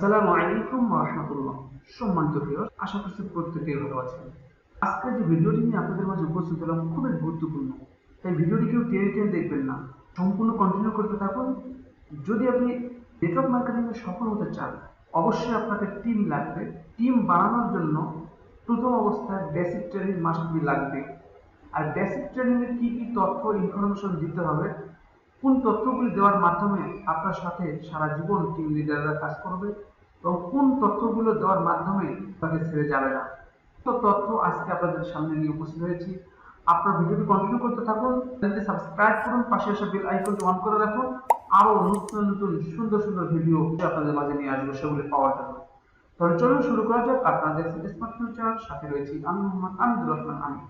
আসসালামু আলাইকুম ওয়া রাহমাতুল্লাহ। সম্মানিত ভিউয়ার, আশা করছি প্রত্যেকেই ভালো আছেন। আজকে যে ভিডিওটি নিয়ে আপনাদের মাঝে উপস্থিত হলাম খুবই গুরুত্বপূর্ণ, তাই ভিডিওটি কেউ টেনে টেনে দেখবেন না, সম্পূর্ণ কন্টিনিউ করতে থাকুন। যদি আপনি নেটওয়ার্ক মার্কেটিংয়ে সফল হতে চান, অবশ্যই আপনাকে টিম লাগবে। টিম বানানোর জন্য প্রথম অবস্থায় বেসিক ট্রেনিং মাস্ট বি লাগবে। আর বেসিক ট্রেনিংয়ে কি কি তথ্য ইনফরমেশন দিতে হবে, কোন তথ্যগুলি দেওয়ার মাধ্যমে আপনার সাথে সারা জীবন টিম লিডাররা কাজ করবে এবং কোন তথ্যগুলো দেওয়ার মাধ্যমে তাকে ছেড়ে যাবে না, তো তথ্য আজকে আপনাদের সামনে নিয়ে উপস্থিত হয়েছি। আপনার ভিডিওটি কন্টিনিউ করতে থাকুন, চ্যানেলটি সাবস্ক্রাইব করুন, পাশে এসে বেল আইকনটি অন করে রাখুন। আরো নতুন নতুন সুন্দর সুন্দর ভিডিও আপনাদের মাঝে নিয়ে আসবো সেগুলি পাওয়ার জন্য। তাহলে চলুন শুরু করা যাক। আপনাদের স্মার্ট ফিউচার সাথে রয়েছি আমি মোহাম্মদ আমিদুর রহমান আমি।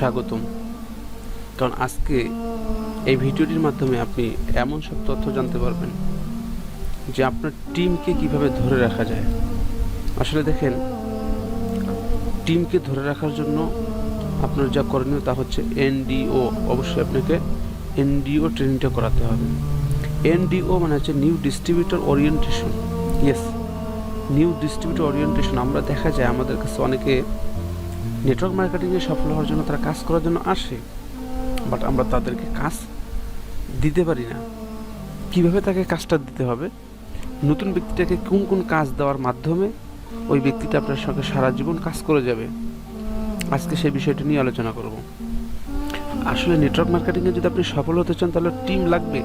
স্বাগতম। কারণ আজকে এই ভিডিওটির মাধ্যমে আপনি এমন সব তথ্য জানতে পারবেন যে আপনার টিমকে কিভাবে ধরে রাখা যায়। আসলে দেখেন, টিমকে ধরে রাখার জন্য আপনার যা করণীয় তা হচ্ছে এনডিও। অবশ্যই আপনাকে এনডিও ট্রেনিংটা করাতে হবে। এনডিও মানে হচ্ছে new distributor orientation. Yes, new distributor orientation. আমরা দেখা যায় আমাদের কাছে অনেকে নেটওয়ার্ক মার্কেটিংয়ে সফল হওয়ার জন্য তারা কাজ করার জন্য আসে, বাট আমরা তাদেরকে কাজ দিতে পারি না। কিভাবে তাকে কাজটা দিতে হবে, নতুন ব্যক্তিটাকে কোন কোন কাজ দেওয়ার মাধ্যমে ওই ব্যক্তিটা আপনার সঙ্গে সারা জীবন কাজ করে যাবে, আজকে সেই বিষয়টা নিয়ে আলোচনা করব। আসলে নেটওয়ার্ক মার্কেটিংয়ে যদি আপনি সফল হতে চান তাহলে টিম লাগবে।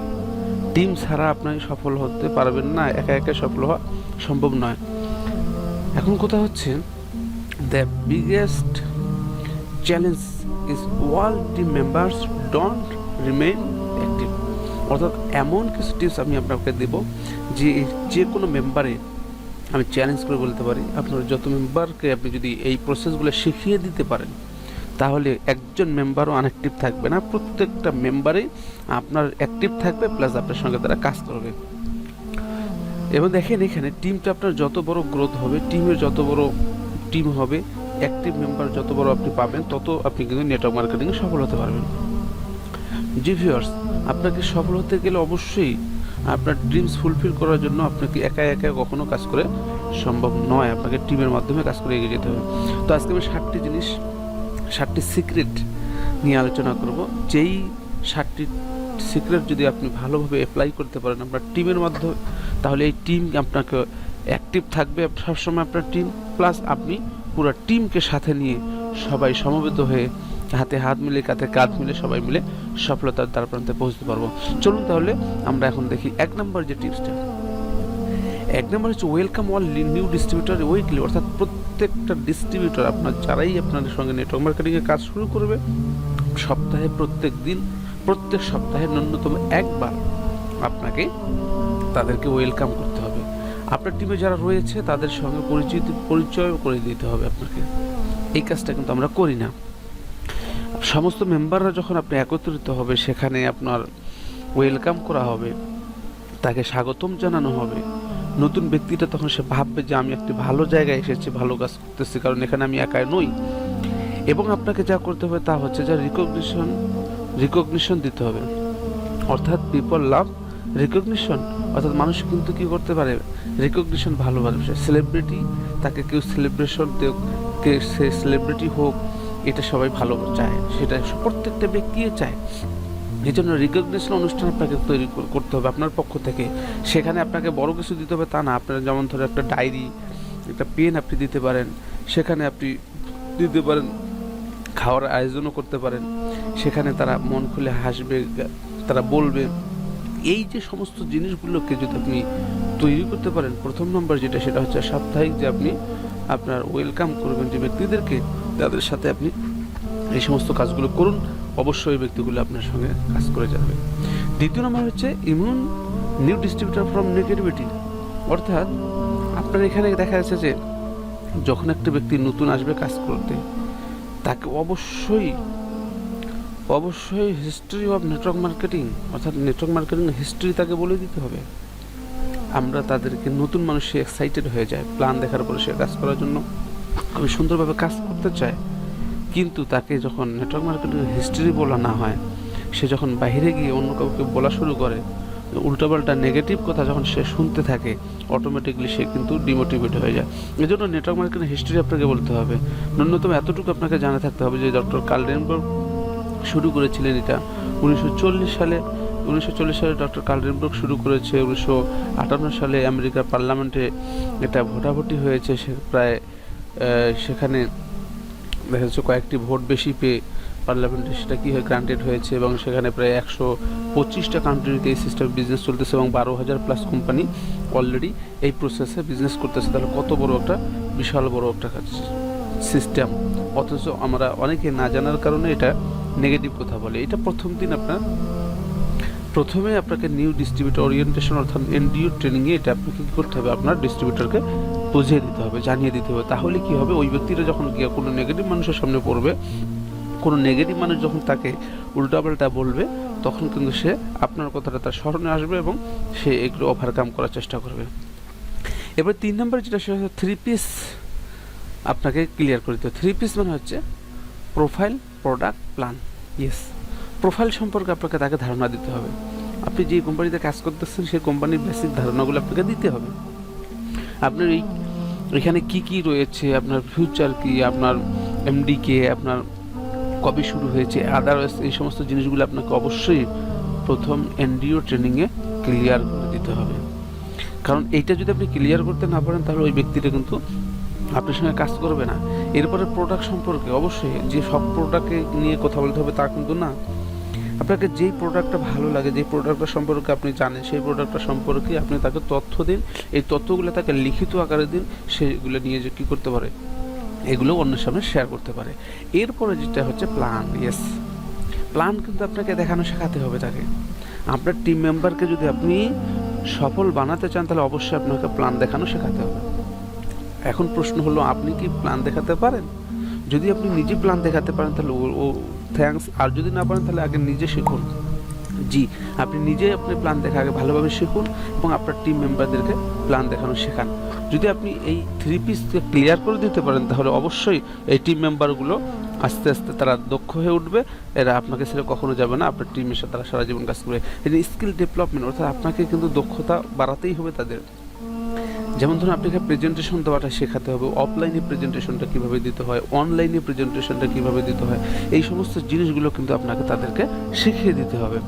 টিম ছাড়া আপনি সফল হতে পারবেন না, একা একা সফল হওয়া সম্ভব নয়। এখন কথা হচ্ছে, the biggest challenge is all the members don't remain active। অর্থাৎ এমন কিছু টিপস আমি আপনাকে দেব যে কোনো মেম্বারে আমি চ্যালেঞ্জ করে বলতে পারি, আপনার যত মেম্বারকে আপনি যদি এই প্রসেসগুলো শিখিয়ে দিতে পারেন তাহলে একজন মেম্বারও আনঅ্যাক্টিভ থাকবে না। প্রত্যেকটা মেম্বারেই আপনার অ্যাক্টিভ থাকবে, প্লাস আপনার সঙ্গে তারা কাজ করবে। এবং দেখেন, এখানে টিমটা আপনার যত বড় গ্রোথ হবে, টিমের যত বড় টিম হবে, অ্যাক্টিভ মেম্বার যত বড় আপনি পাবেন, তত আপনি কিন্তু নেটওয়ার্ক মার্কেটিংয়ে সফল হতে পারবেন। জি ভিউয়ার্স, আপনাকে সফল হতে গেলে অবশ্যই আপনার ড্রিমস ফুলফিল করার জন্য আপনাকে একা একা কখনো কাজ করে সম্ভব নয়, আপনাকে টিমের মাধ্যমে কাজ করে এগিয়ে যেতে হবে। তো আজকে আমি 7টি সিক্রেট নিয়ে আলোচনা করব। যেই 7টি সিক্রেট যদি আপনি ভালোভাবে অ্যাপ্লাই করতে পারেন আপনার টিমের মাধ্যমে, তাহলে এই টিম আপনাকে অ্যাক্টিভ থাকবে সবসময় আপনার টিম, প্লাস আপনি পুরো টিমকে সাথে নিয়ে সবাই সমবেত হয়ে হাতে হাত মিলে কাঁধে কাঁধ মিলে সবাই মিলে সফলতার দ্বার প্রান্তে পৌঁছতে পারবো। চলুন তাহলে আমরা এখন দেখি 1 নম্বর যে টিপসটা। 1 নম্বর হচ্ছে welcome all new distributor weekly. অর্থাৎ প্রত্যেকটা ডিস্ট্রিবিউটর আপনার যারাই আপনাদের সঙ্গে নেটওয়ার্ক মার্কেটিংয়ে কাজ শুরু করবে, সপ্তাহে প্রত্যেক সপ্তাহে ন্যূনতম একবার আপনাকে তাদেরকে ওয়েলকাম করতে হবে। আপনার টিমে যারা রয়েছে তাদের সঙ্গে পরিচয় করে দিতে হবে আপনাকে। এই কাজটা কিন্তু আমরা করি না। সমস্ত মেম্বাররা যখন আপনি একত্রিত হবে, সেখানে আপনার ওয়েলকাম করা হবে, তাকে স্বাগতম জানানো হবে। নতুন ব্যক্তিটা তখন সে ভাববে যে আমি একটি ভালো জায়গায় এসেছি, ভালো কাজ করতেছি, কারণ এখানে আমি একাই নই। এবং আপনাকে যা করতে হবে তা হচ্ছে যে রিকগনিশন দিতে হবে। অর্থাৎ পিপল লাভ রিকগনিশন। অর্থাৎ মানুষ কিন্তু কি করতে পারে, রিকগনিশন ভালোবাসে। সেলিব্রিটি, তাকে কেউ সেলিব্রেশন দেখ, সে সেলিব্রিটি হোক, এটা সবাই ভালো চায়, সেটা প্রত্যেকটা ব্যক্তি চায়। এই জন্য রিকগনিশন অনুষ্ঠান আপনাকে তৈরি করতে হবে আপনার পক্ষ থেকে। সেখানে আপনাকে বড় কিছু দিতে হবে তা না। আপনার যেমন ধরো একটা ডায়েরি, একটা পেন আপনি দিতে পারেন, সেখানে আপনি দিতে পারেন, খাওয়ার আয়োজনও করতে পারেন, সেখানে তারা মন খুলে হাসবে, তারা বলবে। এই যে সমস্ত জিনিসগুলোকে যদি আপনি তৈরি করতে পারেন, প্রথম নম্বর যেটা, সেটা হচ্ছে সাপ্তাহিক যে আপনি আপনার ওয়েলকাম করবেন যে ব্যক্তিদেরকে, তাদের সাথে আপনি এই সমস্ত কাজগুলো করুন। অবশ্যই ওই ব্যক্তিগুলো আপনার সঙ্গে কাজ করে যাবে। দ্বিতীয় নম্বর হচ্ছে immune new distributor from negativity. অর্থাৎ আপনার এখানে দেখা যাচ্ছে যে যখন একটা ব্যক্তি নতুন আসবে কাজ করতে, তাকে অবশ্যই হিস্ট্রি অফ নেটওয়ার্ক মার্কেটিং, অর্থাৎ নেটওয়ার্ক মার্কেটিং হিস্ট্রি তাকে বলে দিতে হবে। আমরা তাদেরকে নতুন মানুষ সে এক্সাইটেড হয়ে যায়, প্ল্যান দেখার পরে সে কাজ করার জন্য খুবই সুন্দরভাবে কাজ করতে চায়। কিন্তু তাকে যখন নেটওয়ার্ক মার্কেটিং হিস্ট্রি বলা না হয়, সে যখন বাইরে গিয়ে অন্য কাউকে বলা শুরু করে, উল্টোপাল্টা নেগেটিভ কথা যখন সে শুনতে থাকে, অটোমেটিকলি সে কিন্তু ডিমোটিভেট হয়ে যায়। এই জন্য নেটওয়ার্ক মার্কেটিং হিস্ট্রি আপনাকে বলতে হবে। ন্যূনতম এতটুকু আপনাকে জানা থাকতে হবে যে ডক্টর কার্ল রেনবার্গ শুরু করেছিলেন এটা 1940 সালে। 1940 সালে ডক্টর কার্ল রেনবার্গ শুরু করেছে। 1958 সালে আমেরিকার পার্লামেন্টে এটা ভোটাভুটি হয়েছে। সে প্রায় সেখানে দেখা যাচ্ছে কয়েকটি ভোট বেশি পেয়ে পার্লামেন্টে সেটা কী হয় গ্রান্টেড হয়েছে, এবং সেখানে প্রায় 125টা কান্ট্রিতে এই সিস্টেম বিজনেস চলতেছে এবং 12,000+ কোম্পানি অলরেডি এই প্রসেসে বিজনেস করতেছে। তাহলে কত বড় একটা বিশাল বড় একটা সিস্টেম, অথচ আমরা অনেকে না জানার কারণে এটা নেগেটিভ কথা বলে। এটা প্রথম দিন প্রথমে আপনাকে নিউ ডিস্ট্রিবিউটর ওরিয়েন্টেশন অর্থাৎ এনডিও ট্রেনিংয়ে এটা আপনাকে কী করতে হবে, আপনার ডিস্ট্রিবিউটরকে বুঝিয়ে দিতে হবে, জানিয়ে দিতে হবে। তাহলে কি হবে, ওই ব্যক্তিটা যখন গিয়ে কোনো নেগেটিভ মানুষের সামনে পড়বে, কোনো নেগেটিভ মানুষ যখন তাকে উল্টাপাল্টা বলবে, তখন কিন্তু সে আপনার কথাটা তার স্মরণে আসবে এবং সে এগুলো ওভারকাম করার চেষ্টা করবে। এবার 3 নম্বর যেটা সেটা হচ্ছে 3 পিস আপনাকে ক্লিয়ার করে দিতে হবে। 3 পিস মানে হচ্ছে profile, product, plan. Yes, profile সম্পর্কে আপনাকে তাকে ধারণা দিতে হবে। আপনি যে কোম্পানিতে কাজ করতেছেন সেই কোম্পানির বেসিক ধারণাগুলো আপনাকে দিতে হবে। আপনার এখানে কি রয়েছে, আপনার ফিউচার কি, আপনার এমডি কে, আপনার কবে শুরু হয়েছে, আদারওয়াইজ এই সমস্ত জিনিসগুলো আপনাকে অবশ্যই প্রথম এনডিও ট্রেনিংয়ে ক্লিয়ার করে দিতে হবে। কারণ এইটা যদি আপনি ক্লিয়ার করতে না পারেন, তাহলে ওই ব্যক্তিটা কিন্তু আপনার সঙ্গে কাজ করবে না। এরপরে প্রোডাক্ট সম্পর্কে অবশ্যই যে সব প্রোডাক্টকে নিয়ে কথা বলতে হবে তা কিন্তু না। আপনাকে যেই প্রোডাক্টটা ভালো লাগে, যেই প্রোডাক্টটা সম্পর্কে আপনি জানেন, সেই প্রোডাক্টটা সম্পর্কে আপনি তাকে তথ্য দিন। এই তথ্যগুলো তাকে লিখিত আকারে দিন, সেগুলো নিয়ে যে কী করতে পারে, এগুলো অন্যের সামনে শেয়ার করতে পারে। এরপরে যেটা হচ্ছে প্ল্যান। ইয়েস, প্ল্যান কিন্তু আপনাকে দেখানো শেখাতে হবে তাকে। আপনার টিম মেম্বারকে যদি আপনি সফল বানাতে চান, তাহলে অবশ্যই আপনাকে প্ল্যান দেখানো শেখাতে হবে। এখন প্রশ্ন হলো, আপনি কি প্ল্যান দেখাতে পারেন? যদি আপনি নিজে প্ল্যান দেখাতে পারেন তাহলে ও থ্যাঙ্কস, আর যদি না পারেন তাহলে আগে নিজে শিখুন। জি, আপনি নিজে আপনি প্ল্যান দেখা আগে ভালোভাবে শিখুন এবং আপনার টিম মেম্বারদেরকে প্ল্যান দেখানো শেখান। যদি আপনি এই 3 পিসকে ক্লিয়ার করে দিতে পারেন, তাহলে অবশ্যই এই টিম মেম্বারগুলো আস্তে আস্তে তারা দক্ষ হয়ে উঠবে। এরা আপনাকে ছেড়ে কখনো যাবে না, আপনার টিমের সাথে তারা সারা জীবন কাজ করবে। এই যে স্কিল ডেভেলপমেন্ট, অর্থাৎ আপনাকে কিন্তু দক্ষতা বাড়াতেই হবে তাদের। যেমন ধরুন, আপনাকে প্রেজেন্টেশন দেওয়াটা শেখাতে হবে, অফলাইনে প্রেজেন্টেশনটা কীভাবে দিতে হয়, অনলাইনে প্রেজেন্টেশনটা কীভাবে দিতে হয়, এই সমস্ত জিনিসগুলো কিন্তু আপনাকে তাদেরকে শিখিয়ে দিতে হবে।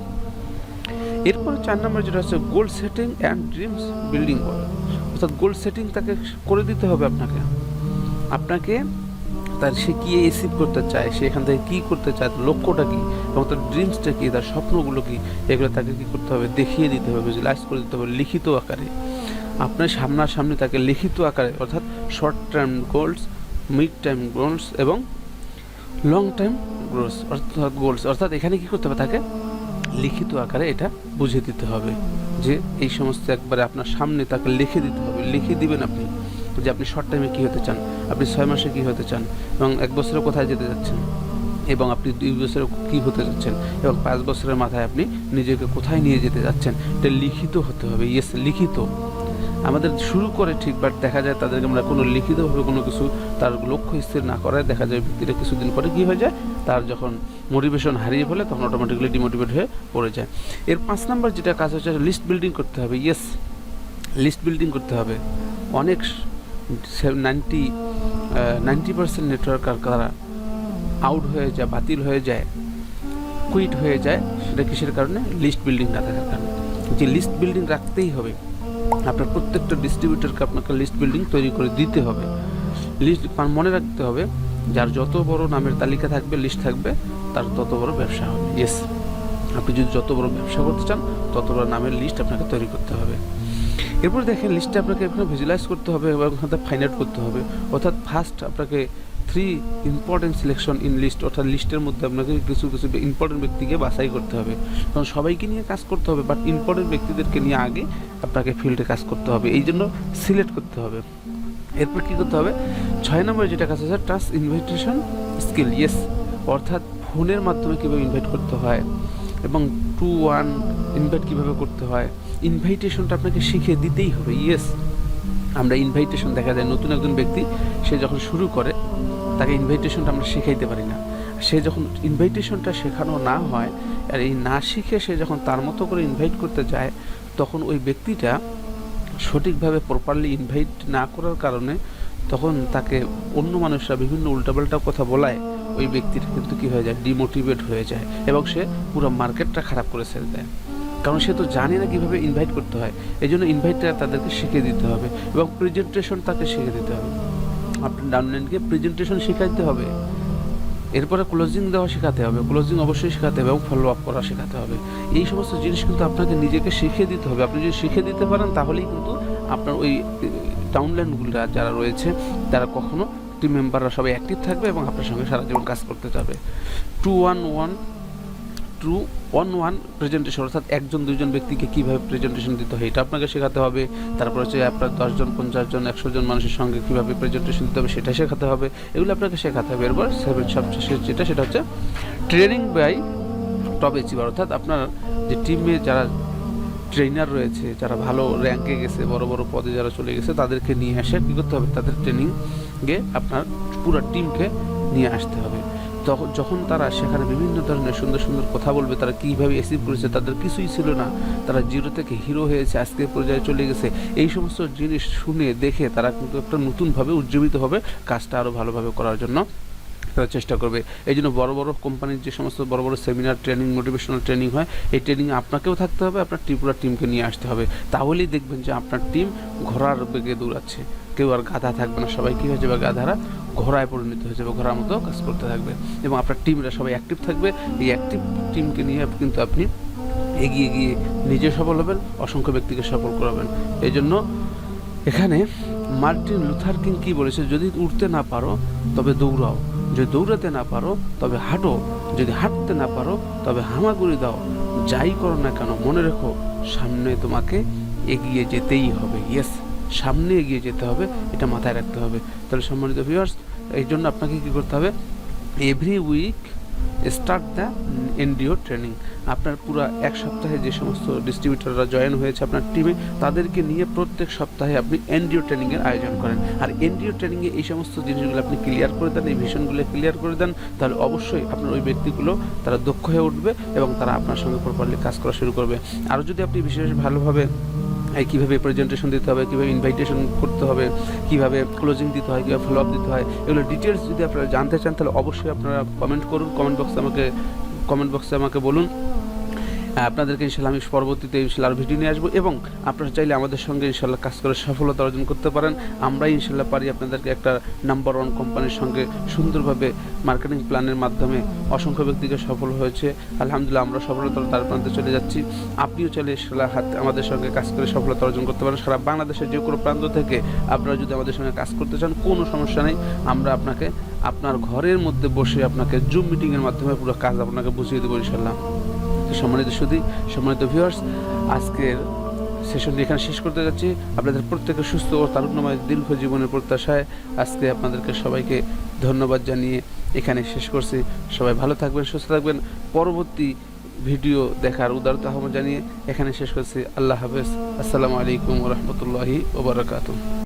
এরপরে 4 নম্বর যেটা হচ্ছে গোল সেটিং অ্যান্ড ড্রিমস বিল্ডিং করা, অর্থাৎ গোল সেটিং তাকে করে দিতে হবে। আপনাকে তার সে কী অ্যাচিভ করতে চায়, সে এখান থেকে কী করতে চায়, তার লক্ষ্যটা কী এবং তার ড্রিমসটা কী, তার স্বপ্নগুলো কী, এগুলো তাকে কী করতে হবে, দেখিয়ে দিতে হবে, ভিজুয়ালাইজ করে দিতে হবে লিখিত আকারে। আপনার সামনাসামনি তাকে লিখিত আকারে, অর্থাৎ short term goals, mid time goals এবং লং টাইম গোলস, অর্থাৎ এখানে কী করতে হবে, তাকে লিখিত আকারে এটা বুঝিয়ে দিতে হবে যে এই সমস্ত একবারে আপনার সামনে তাকে লিখে দিতে হবে। লিখে দিবেন আপনি যে আপনি শর্ট টাইমে কী হতে চান, আপনি 6 মাসে কী হতে চান, এবং 1 বছরে কোথায় যেতে যাচ্ছেন, এবং আপনি 2 বছরে কী হতে যাচ্ছেন, এবং 5 বছরের মাথায় আপনি নিজেকে কোথায় নিয়ে যেতে যাচ্ছেন। এটা লিখিত হতে হবে। ইয়েস, লিখিত। আমাদের শুরু করে ঠিক, বাট দেখা যায় তাদেরকে আমরা কোনো লিখিতভাবে কোনো কিছু তার লক্ষ্য স্থির না করায় দেখা যায় ব্যক্তিটা কিছুদিন পরে কী হয়ে যায়, তার যখন মোটিভেশন হারিয়ে ফেলে তখন অটোমেটিক্যালি ডিমোটিভেট হয়ে পড়ে যায়। এর 5 নম্বর যেটা কাজ হচ্ছে লিস্ট বিল্ডিং করতে হবে। ইয়েস, লিস্ট বিল্ডিং করতে হবে। অনেক 90% নেটওয়ার্কার তারা আউট হয়ে যায়, বাতিল হয়ে যায়, কুইট হয়ে যায়। সেটা কিসের কারণে? লিস্ট বিল্ডিং না থাকার কারণে। যে লিস্ট বিল্ডিং রাখতেই হবে, আপনার প্রত্যেকটা ডিস্ট্রিবিউটরকে আপনাকে লিস্ট বিল্ডিং তৈরি করে দিতে হবে। লিস্ট মনে রাখতে হবে, যার যত বড় নামের তালিকা থাকবে, লিস্ট থাকবে, তার তত বড় ব্যবসা হবে। ইয়েস, আপনি যদি যত বড় ব্যবসা করতে চান, তত বড় নামের লিস্ট আপনাকে তৈরি করতে হবে। এরপর দেখেন, লিস্টটা আপনাকে এখানে ভিজুয়ালাইজ করতে হবে এবং ওখানে ফাইন্ড আউট করতে হবে। অর্থাৎ ফার্স্ট আপনাকে 3 ইম্পর্টেন্ট সিলেকশন ইন লিস্ট, অর্থাৎ লিস্টের মধ্যে আপনাকে কিছু ইম্পর্টেন্ট ব্যক্তিকে বাছাই করতে হবে। কারণ সবাইকে নিয়ে কাজ করতে হবে, বাট ইম্পর্টেন্ট ব্যক্তিদেরকে নিয়ে আগে আপনাকে ফিল্ডে কাজ করতে হবে, এই জন্য সিলেক্ট করতে হবে। এরপর কী করতে হবে? 6 নম্বর যেটা কাজ আছে ট্রাস্ট ইনভাইটেশন স্কিল। ইয়েস, অর্থাৎ ফোনের মাধ্যমে কীভাবে ইনভাইট করতে হয় এবং 2-1 ইনভাইট কীভাবে করতে হয়, ইনভাইটেশনটা আপনাকে শিখিয়ে দিতেই হবে। ইয়েস, আমরা ইনভাইটেশন দেখা যায় নতুন একজন ব্যক্তি সে যখন শুরু করে তাকে ইনভাইটেশনটা আমরা শেখাইতে পারি না। সে যখন ইনভাইটেশনটা শেখানো না হয় আর এই না শিখে সে যখন তার মতো করে ইনভাইট করতে যায়, তখন ওই ব্যক্তিটা সঠিকভাবে প্রপারলি ইনভাইট না করার কারণে তখন তাকে অন্য মানুষরা বিভিন্ন উল্টাপাল্টা কথা বলায় ওই ব্যক্তিটা কিন্তু কী হয়ে যায়, ডিমোটিভেট হয়ে যায় এবং সে পুরো মার্কেটটা খারাপ করে ছেড়ে দেয়। কারণ সে তো জানে না কীভাবে ইনভাইট করতে হয়। এই জন্য ইনভাইটটা তাদেরকে শিখিয়ে দিতে হবে এবং প্রেজেন্টেশন তাকে শিখিয়ে দিতে হবে। আপনার ডাউনলাইনকে প্রেজেন্টেশন শেখাতে হবে, এরপরে ক্লোজিং দেওয়া শেখাতে হবে, ক্লোজিং অবশ্যই শেখাতে হবে এবং ফলো আপ করা শেখাতে হবে। এই সমস্ত জিনিস কিন্তু আপনাকে নিজেকে শিখিয়ে দিতে হবে। আপনি যদি শিখিয়ে দিতে পারেন তাহলেই কিন্তু আপনার ওই ডাউনলাইনগুলো যারা রয়েছে তারা কখনো টিম মেম্বাররা সবাই অ্যাক্টিভ থাকবে এবং আপনার সঙ্গে সারা জীবন কাজ করতে যাবে। 2-1-1 প্রেজেন্টেশন, অর্থাৎ 1-2 ব্যক্তিকে কীভাবে প্রেজেন্টেশন দিতে হয় এটা আপনাকে শেখাতে হবে। তারপর হচ্ছে আপনার 10 জন 50 জন 100 জন মানুষের সঙ্গে কীভাবে প্রেজেন্টেশন দিতে হবে সেটা শেখাতে হবে। এগুলো আপনাকে শেখাতে হবে। এরপর সবচেয়ে সেটা হচ্ছে ট্রেনিং বাই টপ অ্যাচিভার, অর্থাৎ আপনার যে টিমে যারা ট্রেনার রয়েছে, যারা ভালো র্যাঙ্কে গেছে, বড় বড় পদে যারা চলে গেছে, তাদেরকে নিয়ে এসে কী করতে হবে, তাদের ট্রেনিংয়ে আপনার পুরো টিমকে নিয়ে আসতে হবে। তখন যখন তারা সেখানে বিভিন্ন ধরনের সুন্দর সুন্দর কথা বলবে, তারা কীভাবে অ্যাচিভ করেছে, তাদের কিছুই ছিল না, তারা জিরো থেকে হিরো হয়েছে, আজকের পর্যায়ে চলে গেছে, এই সমস্ত জিনিস শুনে দেখে তারা কিন্তু একটা নতুনভাবে উজ্জীবিত হবে কাজটা আরও ভালোভাবে করার জন্য তারা চেষ্টা করবে। এই জন্য বড় বড় কোম্পানির যে সমস্ত বড় বড় সেমিনার ট্রেনিং, মোটিভেশনাল ট্রেনিং হয়, এই ট্রেনিংয়ে আপনাকেও থাকতে হবে, আপনার পুরো টিমকে নিয়ে আসতে হবে। তাহলেই দেখবেন যে আপনার টিম ঘোড়ার বেগে দৌড়াচ্ছে, কেউ আর গাধা থাকবে না, সবাই কী হয়ে যাবে, গাধারা ঘোড়ায় পরিণত হয়ে যাবে, ঘোড়ার মতো কাজ করতে থাকবে এবং আপনার টিমরা সবাই অ্যাক্টিভ থাকবে। এই অ্যাক্টিভ টিমকে নিয়ে কিন্তু আপনি এগিয়ে গিয়ে নিজে সফল হবেন, অসংখ্য ব্যক্তিকে সফল করাবেন। এই জন্য এখানে মার্টিন লুথার কিং কী বলেছে, যদি উঠতে না পারো তবে দৌড়াও, যদি দৌড়াতে না পারো তবে হাঁটো, যদি হাঁটতে না পারো তবে হামাগুড়ি দাও, যাই করো না কেন মনে রেখো সামনে তোমাকে এগিয়ে যেতেই হবে। ইয়েস, সামনে এগিয়ে যেতে হবে, এটা মাথায় রাখতে হবে। তাহলে সম্মানিত ভিউয়ার্স, এই জন্য আপনাকে কী করতে হবে, every week start the NDO training. আপনার পুরো এক সপ্তাহে যে সমস্ত ডিস্ট্রিবিউটররা জয়েন হয়েছে আপনার টিমে, তাদেরকে নিয়ে প্রত্যেক সপ্তাহে আপনি এনডিও ট্রেনিংয়ের আয়োজন করেন। আর এনডিও ট্রেনিংয়ে এই সমস্ত জিনিসগুলো আপনি ক্লিয়ার করে দেন, এই ভিশনগুলো ক্লিয়ার করে দেন, তাহলে অবশ্যই আপনার ওই ব্যক্তিগুলো তারা দক্ষ হয়ে উঠবে এবং তারা আপনার সঙ্গে প্রপারলি কাজ করা শুরু করবে। আর যদি আপনি বিশেষ ভালোভাবে কীভাবে প্রেজেন্টেশন দিতে হবে, কীভাবে ইনভাইটেশন করতে হবে, কীভাবে ক্লোজিং দিতে হয়, কীভাবে ফলো আপ দিতে হয়, এগুলো ডিটেলস যদি আপনারা জানতে চান তাহলে অবশ্যই আপনারা কমেন্ট করুন, কমেন্ট বক্সে আমাকে বলুন। আপনাদেরকে ইনশাল্লাহ আমি পরবর্তীতে ইনশাল্লাহ আরও ভিডিও নিয়ে আসবো এবং আপনারা চাইলে আমাদের সঙ্গে ইনশাল্লাহ কাজ করে সফলতা অর্জন করতে পারেন। আমরাই ইনশাল্লাহ পারি আপনাদেরকে একটা নাম্বার 1 কোম্পানির সঙ্গে সুন্দরভাবে মার্কেটিং প্ল্যানের মাধ্যমে অসংখ্য ব্যক্তিকে সফল হয়েছে। আলহামদুলিল্লাহ আমরা সফলতার দ্বার প্রান্তে চলে যাচ্ছি। আপনিও চাইলে ইনশাল্লাহ আমাদের সঙ্গে কাজ করে সফলতা অর্জন করতে পারেন। সারা বাংলাদেশের যে কোনো প্রান্ত থেকে আপনারা যদি আমাদের সঙ্গে কাজ করতে চান, কোনো সমস্যা নেই, আমরা আপনাকে আপনার ঘরের মধ্যে বসে আপনাকে জুম মিটিংয়ের মাধ্যমে পুরো কাজ আপনাকে বুঝিয়ে দেবো ইনশাল্লাহ। সম্মানিত ভিউয়ার্স, আজকের সেশনটি এখানে শেষ করতে যাচ্ছি। আপনাদের প্রত্যেকের সুস্থ ও তারুণ্যময় দীর্ঘ জীবনের প্রত্যাশায় আজকে আপনাদেরকে সবাইকে ধন্যবাদ জানিয়ে এখানে শেষ করছি। সবাই ভালো থাকবেন, সুস্থ থাকবেন। পরবর্তী ভিডিও দেখার উদারত আহ্বান জানিয়ে এখানে শেষ করছি। আল্লাহ হাফেজ। আসসালামু আলাইকুম ওয়া রাহমাতুল্লাহি ওয়া বারাকাতুহু।